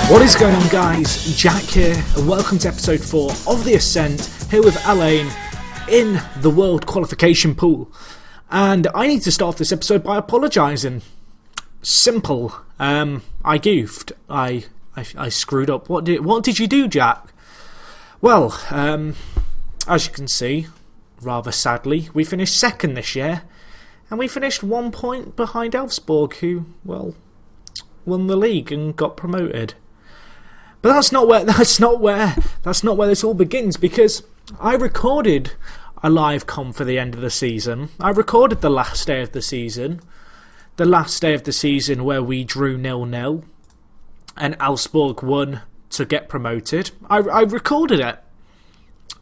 What is going on, guys? Jack here, and welcome to episode 4 of the Ascent, here with Alain in the world qualification pool. And I need to start this episode by apologising. Simple. I goofed. I screwed up. What did you do, Jack? Well, as you can see, rather sadly, we finished second this year, and we finished 1 point behind Elfsborg, who, well, won the league and got promoted. But that's not where this all begins, because I recorded a live com for the end of the season. I recorded the last day of the season. The last day of the season where we drew 0-0 and Elfsborg won to get promoted. I recorded it.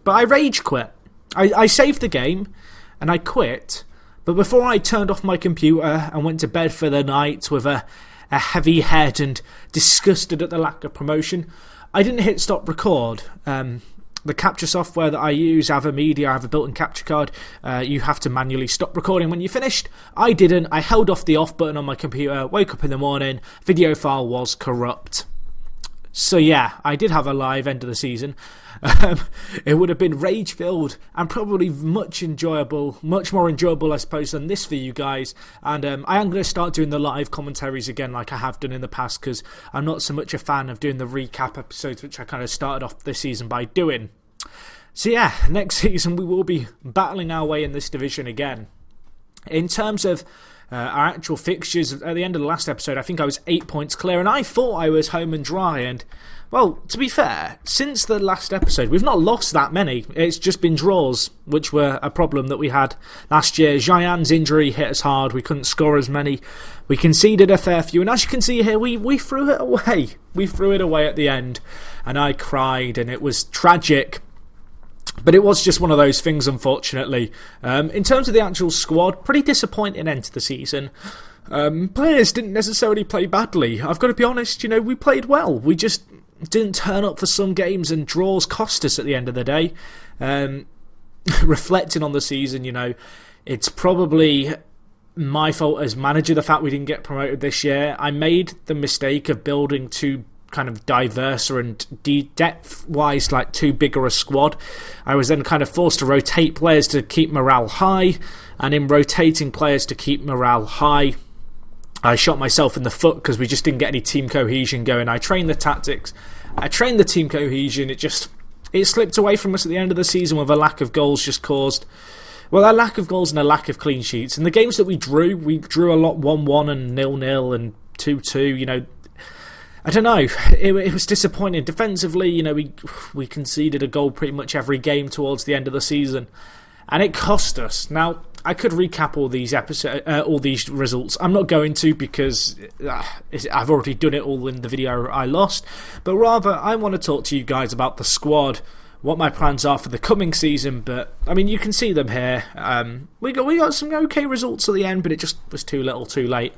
But I rage quit. I saved the game and I quit. But before I turned off my computer and went to bed for the night with a heavy head and disgusted at the lack of promotion, I didn't hit stop record. The capture software that I use, AverMedia, I have a built-in capture card. You have to manually stop recording when you're finished. I didn't. I held off the off button on my computer, woke up in the morning, video file was corrupt. So yeah, I did have a live end of the season. It would have been rage-filled and probably much more enjoyable, I suppose, than this for you guys. And I am going to start doing the live commentaries again like I have done in the past, because I'm not so much a fan of doing the recap episodes, which I kind of started off this season by doing. So yeah, next season we will be battling our way in this division again. In terms of our actual fixtures, at the end of the last episode, I think I was 8 points clear, and I thought I was home and dry. And, well, to be fair, since the last episode, we've not lost that many. It's just been draws, which were a problem that we had last year. Jayan's injury hit us hard. We couldn't score as many. We conceded a fair few, and as you can see here, we threw it away. We threw it away at the end, and I cried, and it was tragic. But it was just one of those things, unfortunately. In terms of the actual squad, pretty disappointing end to the season. Players didn't necessarily play badly. I've got to be honest, we played well. We just didn't turn up for some games, and draws cost us at the end of the day. Reflecting on the season, it's probably my fault as manager, the fact we didn't get promoted this year. I made the mistake of building too kind of diverse and depth-wise, like too bigger a squad. I was then kind of forced to rotate players to keep morale high, and in rotating players to keep morale high, I shot myself in the foot because we just didn't get any team cohesion going. I trained the tactics, I trained the team cohesion, it slipped away from us at the end of the season with a lack of goals just caused. Well, a lack of goals and a lack of clean sheets. In the games that we drew a lot 1-1 and 0-0 and 2-2, I don't know, it was disappointing. Defensively, we conceded a goal pretty much every game towards the end of the season, and it cost us. Now, I could recap all these results. I'm not going to, because I've already done it all in the video I lost, but rather I want to talk to you guys about the squad, what my plans are for the coming season. But I mean, you can see them here. We got some okay results at the end, but it just was too little too late.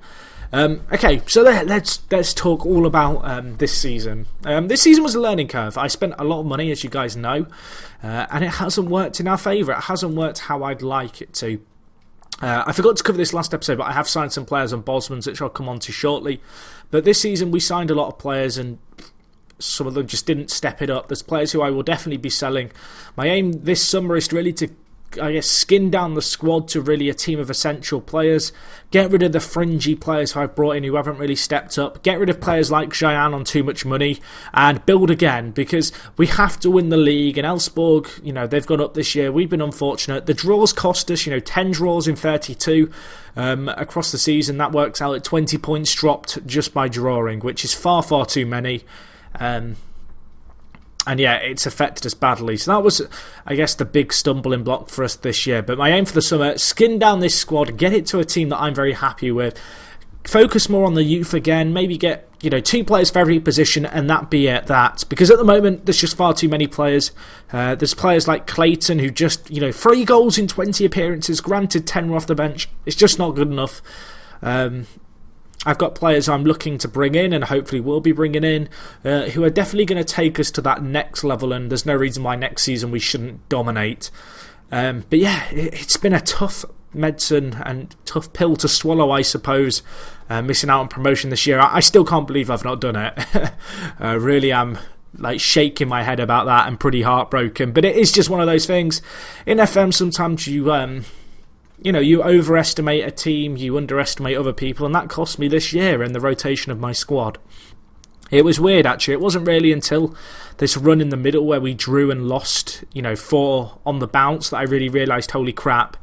Okay, so let's talk all about this season. This season was a learning curve. I spent a lot of money, as you guys know, and it hasn't worked in our favour. It hasn't worked how I'd like it to. I forgot to cover this last episode, but I have signed some players on Bosman's, which I'll come on to shortly. But this season we signed a lot of players, and some of them just didn't step it up. There's players who I will definitely be selling. My aim this summer is really to, skin down the squad to really a team of essential players. Get rid of the fringy players who I've brought in who haven't really stepped up. Get rid of players like Jayan on too much money, and build again, because we have to win the league. And Elfsborg, they've gone up this year. We've been unfortunate. The draws cost us, 10 draws in 32 across the season. That works out at 20 points dropped just by drawing, which is far, far too many. And yeah, it's affected us badly. So that was, I guess, the big stumbling block for us this year. But my aim for the summer, skin down this squad, get it to a team that I'm very happy with. Focus more on the youth again. Maybe get, 2 players for every position, and that be it, that. Because at the moment, there's just far too many players. There's players like Clayton who just, 3 goals in 20 appearances. Granted, 10 were off the bench. It's just not good enough. I've got players I'm looking to bring in, and hopefully will be bringing in, who are definitely going to take us to that next level, and there's no reason why next season we shouldn't dominate. But yeah, it's been a tough medicine and tough pill to swallow, I suppose, missing out on promotion this year. I still can't believe I've not done it. Really am like shaking my head about that and pretty heartbroken. But it is just one of those things. In FM, sometimes you overestimate a team, you underestimate other people, and that cost me this year in the rotation of my squad. It was weird, actually. It wasn't really until this run in the middle where we drew and lost, 4 on the bounce, that I really realised, holy crap,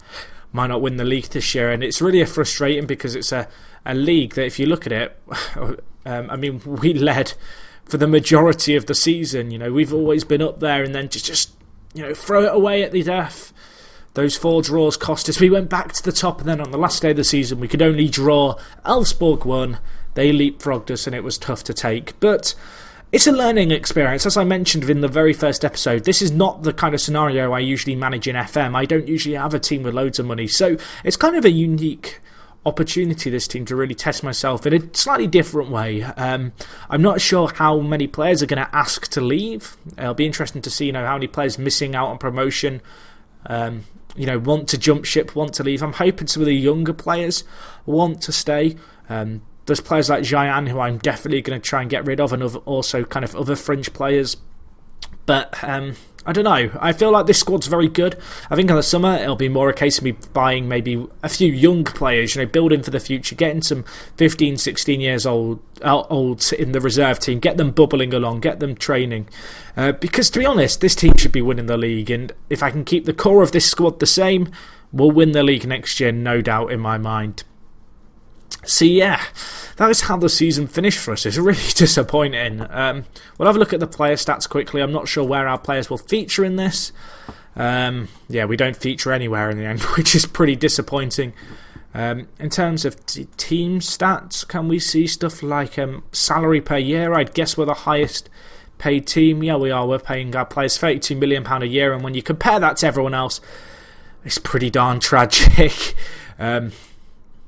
might not win the league this year. And it's really frustrating because it's a league that, if you look at it, we led for the majority of the season. We've always been up there, and then just throw it away at the death. Those 4 draws cost us. We went back to the top, and then on the last day of the season, we could only draw. Elfsborg won. They leapfrogged us, and it was tough to take. But it's a learning experience. As I mentioned in the very first episode, this is not the kind of scenario I usually manage in FM. I don't usually have a team with loads of money. So it's kind of a unique opportunity, this team, to really test myself in a slightly different way. I'm not sure how many players are going to ask to leave. It'll be interesting to see how many players missing out on promotion want to jump ship, want to leave. I'm hoping some of the younger players want to stay. There's players like Jayan, who I'm definitely going to try and get rid of, and also kind of other fringe players. But I don't know. I feel like this squad's very good. I think in the summer it'll be more a case of me buying maybe a few young players, building for the future, getting some 15, 16 years old in the reserve team, get them bubbling along, get them training. Because to be honest, this team should be winning the league, and if I can keep the core of this squad the same, we'll win the league next year, no doubt in my mind. So yeah, that is how the season finished for us. It's really disappointing. We'll have a look at the player stats quickly. I'm not sure where our players will feature in this. We don't feature anywhere in the end, which is pretty disappointing. In terms of team stats, can we see stuff like salary per year? I'd guess we're the highest paid team. Yeah, we are. We're paying our players £32 million a year, and when you compare that to everyone else, it's pretty darn tragic.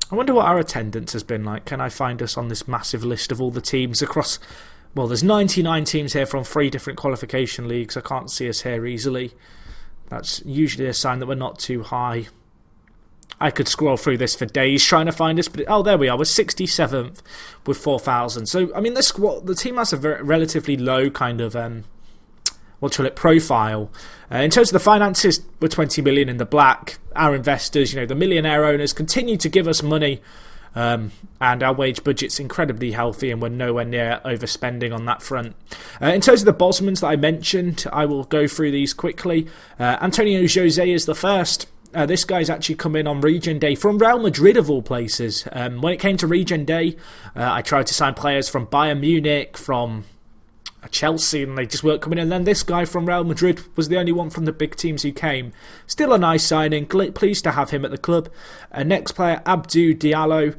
I wonder what our attendance has been like. Can I find us on this massive list of all the teams across... Well, there's 99 teams here from 3 different qualification leagues. I can't see us here easily. That's usually a sign that we're not too high. I could scroll through this for days trying to find us, but there we are. We're 67th with 4,000. So, the team has a relatively low kind of... profile. In terms of the finances, we're 20 million in the black. Our investors, the millionaire owners, continue to give us money, and our wage budget's incredibly healthy, and we're nowhere near overspending on that front. In terms of the Bosmans that I mentioned, I will go through these quickly. Antonio Jose is the first. This guy's actually come in on Regen Day from Real Madrid, of all places. When it came to Regen Day, I tried to sign players from Bayern Munich, from Chelsea, and they just weren't coming in. And then this guy from Real Madrid was the only one from the big teams who came. Still a nice signing. Pleased to have him at the club. Next player, Abdou Diallo,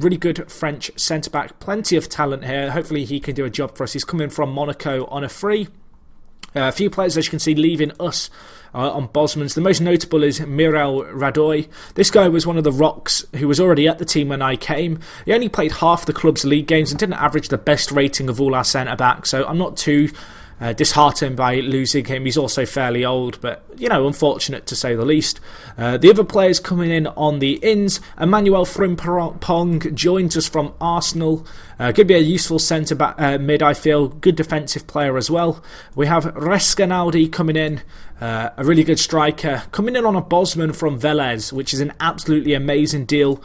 really good French centre-back. Plenty of talent here. Hopefully he can do a job for us. He's coming from Monaco on a free. A few players, as you can see, leaving us on Bosmans. The most notable is Mirel Radoy. This guy was one of the rocks who was already at the team when I came. He only played half the club's league games and didn't average the best rating of all our centre-backs, so I'm not too disheartened by losing him. He's also fairly old, but unfortunate to say the least. The other players coming in on the ins, Emmanuel Frimpong joins us from Arsenal. Could be a useful centre back mid, I feel. Good defensive player as well. We have Rescanaldi coming in, a really good striker, coming in on a Bosman from Velez, which is an absolutely amazing deal.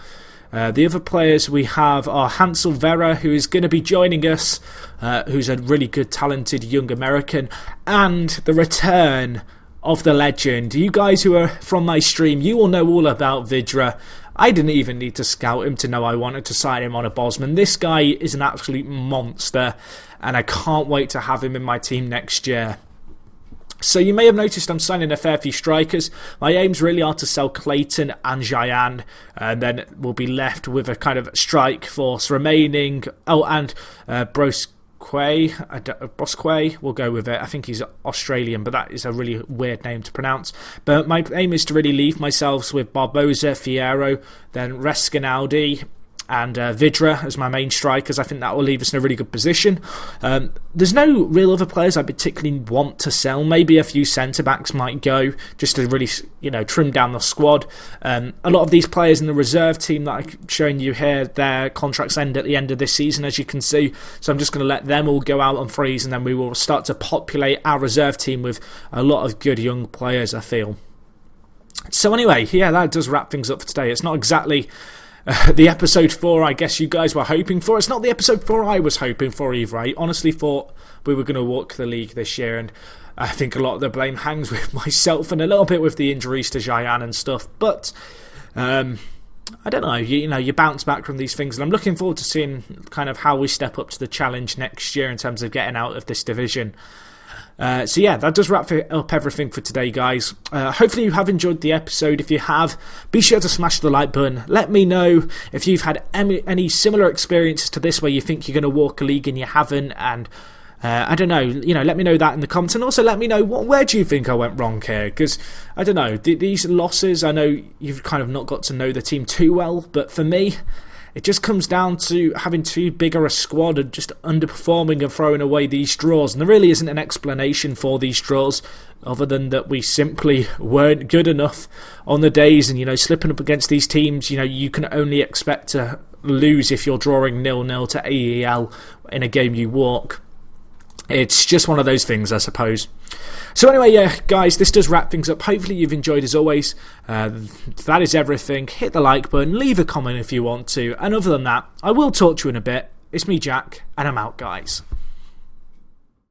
The other players we have are Hansel Vera, who is going to be joining us, who's a really good, talented young American, and the return of the legend. You guys who are from my stream, you will know all about Vidra. I didn't even need to scout him to know I wanted to sign him on a Bosman. This guy is an absolute monster, and I can't wait to have him in my team next year. So you may have noticed I'm signing a fair few strikers. My aims really are to sell Clayton and Jayan, and then we'll be left with a kind of strike force remaining. Oh, and Brosque, we'll go with it. I think he's Australian, but that is a really weird name to pronounce. But my aim is to really leave myself with Barbosa, Fierro, then Rescanaldi, and Vidra as my main strikers. I think that will leave us in a really good position. There's no real other players I particularly want to sell. Maybe a few centre-backs might go, just to really, trim down the squad. A lot of these players in the reserve team that I'm showing you here, their contracts end at the end of this season, as you can see. So I'm just going to let them all go out on freeze, and then we will start to populate our reserve team with a lot of good young players, I feel. So anyway, yeah, that does wrap things up for today. It's not exactly the episode 4 I guess you guys were hoping for. It's not the episode 4 I was hoping for either. I honestly thought we were going to walk the league this year, and I think a lot of the blame hangs with myself and a little bit with the injuries to Jayan and stuff. But I don't know, you bounce back from these things, and I'm looking forward to seeing kind of how we step up to the challenge next year in terms of getting out of this division. So yeah, that does wrap up everything for today, guys. Hopefully you have enjoyed the episode. If you have, be sure to smash the like button. Let me know if you've had any similar experiences to this where you think you're going to walk a league and you haven't, and I don't know, let me know that in the comments, and also let me know where do you think I went wrong here, because I don't know, these losses, I know you've kind of not got to know the team too well, but for me, it just comes down to having too bigger a squad and just underperforming and throwing away these draws. And there really isn't an explanation for these draws other than that we simply weren't good enough on the days. And, slipping up against these teams, you can only expect to lose if you're drawing 0-0 to AEL in a game you walk. It's just one of those things, I suppose. So anyway, yeah, guys, this does wrap things up. Hopefully you've enjoyed as always. That is everything. Hit the like button, leave a comment if you want to. And other than that, I will talk to you in a bit. It's me, Jack, and I'm out, guys.